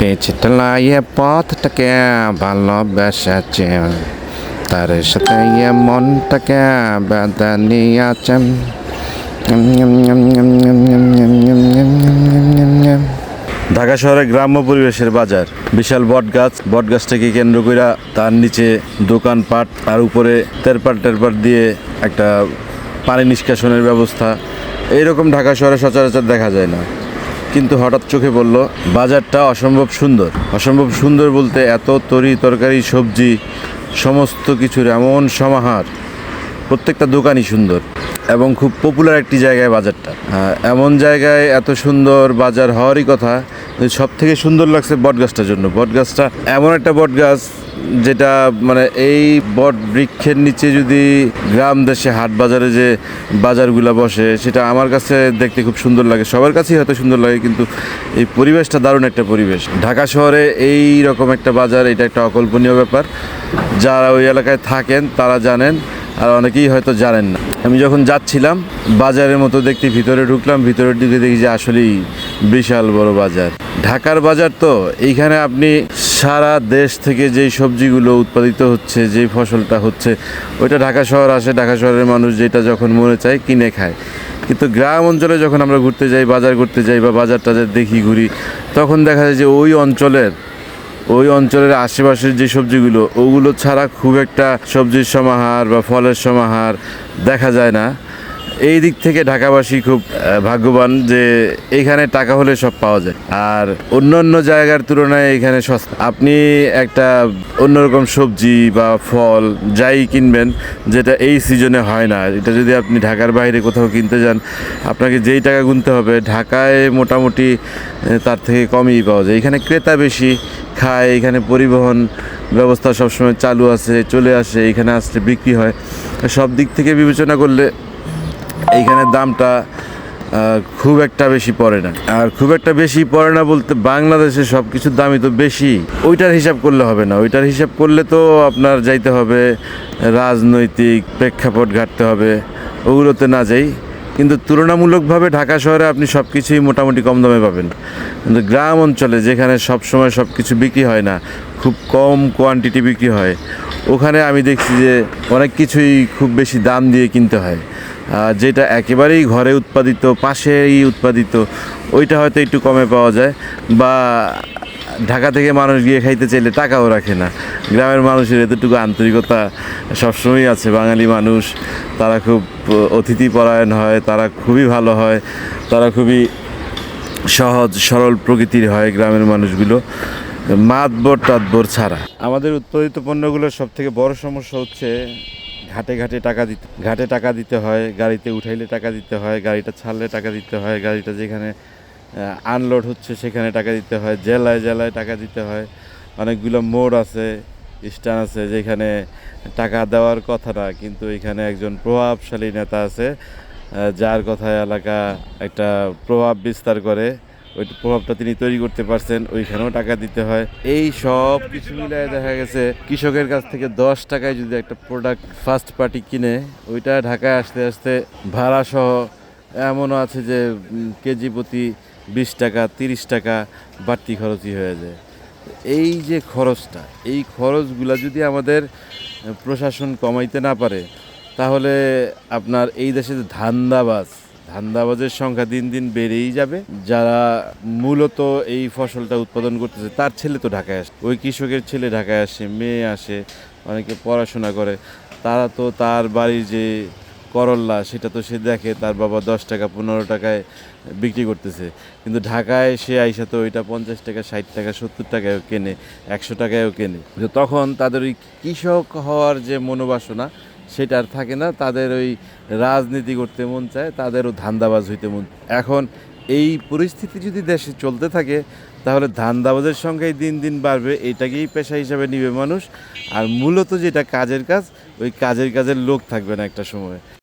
পেছতলায় পথটাকে ভালোবেসেছে, তার সাথে মনটাকে বেঁধে নিয়েছেন। ঢাকা শহরে গ্রাম্য পরিবেশের বাজার, বিশাল বটগাছটাকে কেন্দ্র করে তার নিচে দোকানপাট, আর উপরে তেরপাট দিয়ে একটা পানি নিষ্কাশনের ব্যবস্থা। এইরকম ঢাকা শহরে সচরাচর দেখা যায় না, কিন্তু হঠাৎ চোখে পড়ল বাজারটা অসম্ভব সুন্দর বলতে এত তরকারি সবজি সমস্ত কিছুর এমন সমাহার, প্রত্যেকটা দোকানই সুন্দর এবং খুব পপুলার একটি জায়গায় বাজারটা। এমন জায়গায় এত সুন্দর বাজার হওয়ারই কথা। সব থেকে সুন্দর লাগছে বটগাছটার জন্য। বটগাছটা এমন একটা বটগাছ যেটা মানে এই বট বৃক্ষের নিচে যদি গ্রাম দেশে হাট বাজারে যে বাজারগুলো বসে, সেটা আমার কাছে দেখতে খুব সুন্দর লাগে। সবার কাছেই হয়তো সুন্দর লাগে, কিন্তু এই পরিবেশটা দারুণ একটা পরিবেশ। ঢাকা শহরে এই রকম একটা বাজার, এটা একটা অকল্পনীয় ব্যাপার। যারা ওই এলাকায় থাকেন তারা জানেন, আর অনেকেই হয়তো জানেন না। আমি যখন যাচ্ছিলাম বাজারের মতো দেখতে ভিতরে ঢুকলাম, ভিতরের দিকে দেখি যে আসলেই বিশাল বড় বাজার। ঢাকার বাজার তো, এইখানে আপনি সারা দেশ থেকে যেই সবজিগুলো উৎপাদিত হচ্ছে, যেই ফসলটা হচ্ছে, ওইটা ঢাকা শহর আসে, ঢাকা শহরের মানুষ যেটা যখন মনে চায় কিনে খায়। কিন্তু গ্রাম অঞ্চলে যখন আমরা ঘুরতে যাই, বাজার করতে যাই বা বাজার টাজার দেখি ঘুরি, তখন দেখা যায় যে ওই অঞ্চলের আশেপাশের যে সবজিগুলো, ওগুলো ছাড়া খুব একটা সবজির সমাহার বা ফলের সমাহার দেখা যায় না। এই দিক থেকে ঢাকাবাসী খুব ভাগ্যবান যে এখানে টাকা হলে সব পাওয়া যায়, আর অন্য জায়গার তুলনায় এখানে সস্তা। আপনি একটা অন্যরকম সবজি বা ফল যাই কিনবেন, যেটা এই সিজনে হয় না, এটা যদি আপনি ঢাকার বাইরে কোথাও কিনতে যান, আপনাকে যেই টাকা গুনতে হবে, ঢাকায় মোটামুটি তার থেকে কমই পাওয়া যায়। এখানে ক্রেতা বেশি খায়, এখানে পরিবহন ব্যবস্থা সবসময় চালু আছে, চলে আসে, এখানে আসলে বিক্রি হয়। সব দিক থেকে বিবেচনা করলে এইখানে দামটা খুব একটা বেশি পড়ে না। আর খুব একটা বেশি পড়ে না বলতে, বাংলাদেশে সব কিছুর দামই তো বেশি। ওইটার হিসাব করলে হবে না। ওইটার হিসাব করলে তো আপনার যাইতে হবে রাজনৈতিক প্রেক্ষাপট ঘাটতে হবে, ওগুলোতে না যাই। কিন্তু তুলনামূলকভাবে ঢাকা শহরে আপনি সব কিছুই মোটামুটি কম দামে পাবেন। কিন্তু গ্রাম অঞ্চলে যেখানে সব সময় সব কিছু বিক্রি হয় না, খুব কম কোয়ান্টিটি বিক্রি হয়, ওখানে আমি দেখছি যে অনেক কিছুই খুব বেশি দাম দিয়ে কিনতে হয়। যেটা একেবারেই ঘরে উৎপাদিত, পাশেই উৎপাদিত, ওইটা হয়তো একটু কমে পাওয়া যায়। বা ঢাকা থেকে মানুষ গিয়ে খাইতে চাইলে টাকাও রাখে না। গ্রামের মানুষের এতটুকু আন্তরিকতা সবসময়ই আছে। বাঙালি মানুষ, তারা খুব অতিথি পরায়ণ হয়, তারা খুবই ভালো হয়, তারা খুবই সহজ সরল প্রকৃতির হয় গ্রামের মানুষগুলো, মাতবর ছাড়া। আমাদের উৎপাদিত পণ্যগুলোর সব থেকে বড় সমস্যা হচ্ছে ঘাটে টাকা দিতে হয়, গাড়িতে উঠাইলে টাকা দিতে হয়, গাড়িটা ছাড়লে টাকা দিতে হয়, গাড়িটা যেখানে আনলোড হচ্ছে সেখানে টাকা দিতে হয়, জেলায় টাকা দিতে হয়। অনেকগুলো মোড় আছে, স্ট্যান্ড আছে যেখানে টাকা দেওয়ার কথা না, কিন্তু এখানে একজন প্রভাবশালী নেতা আছে, যার কথায় এলাকা একটা প্রভাব বিস্তার করে। ওই প্রভাবটা তিনি তৈরি করতে পারছেন, ওইখানেও টাকা দিতে হয়। এই সব কিছু মিলিয়ে দেখা গেছে কৃষকের কাছ থেকে 10 টাকায় যদি একটা প্রোডাক্ট ফার্স্ট পার্টি কিনে, ওইটা ঢাকায় আসতে আসতে ভাড়া সহ এমনও আছে যে কেজি প্রতি 20 টাকা 30 টাকা বাড়তি খরচই হয়ে যায়। এই যে খরচটা, এই খরচগুলা যদি আমাদের প্রশাসন কমাইতে না পারে, তাহলে আপনার এই দেশে ধান্দাবাজের সংখ্যা দিন দিন বেড়েই যাবে। যারা মূলত এই ফসলটা উৎপাদন করতেছে, তার ছেলে তো ঢাকায় আসে, ওই কৃষকের ছেলে ঢাকায় আসে, মেয়ে আসে, অনেকে পড়াশোনা করে, তারা তো তার বাড়ির যে করল্লা সেটা তো সে দেখে তার বাবা 10 টাকা 15 টাকায় বিক্রি করতেছে, কিন্তু ঢাকায় সে আইসা তো ওইটা 50 টাকা 60 টাকা 70 টাকায়ও কেনে, 100 টাকায়ও কেনে। তখন তাদের ওই কৃষক হওয়ার যে মনোবাসনা সেটা আর থাকে না, তাদের ওই রাজনীতি করতে মন চায়, তাদেরও ধান্দাবাজ হইতে মন। এখন এই পরিস্থিতি যদি দেশে চলতে থাকে, তাহলে ধান্দাবাজের সংখ্যাই দিন দিন বাড়বে, এটাকেই পেশা হিসাবে নিবে মানুষ। আর মূলত যেটা কাজের কাজ, ওই কাজের লোক থাকবে না একটা সময়।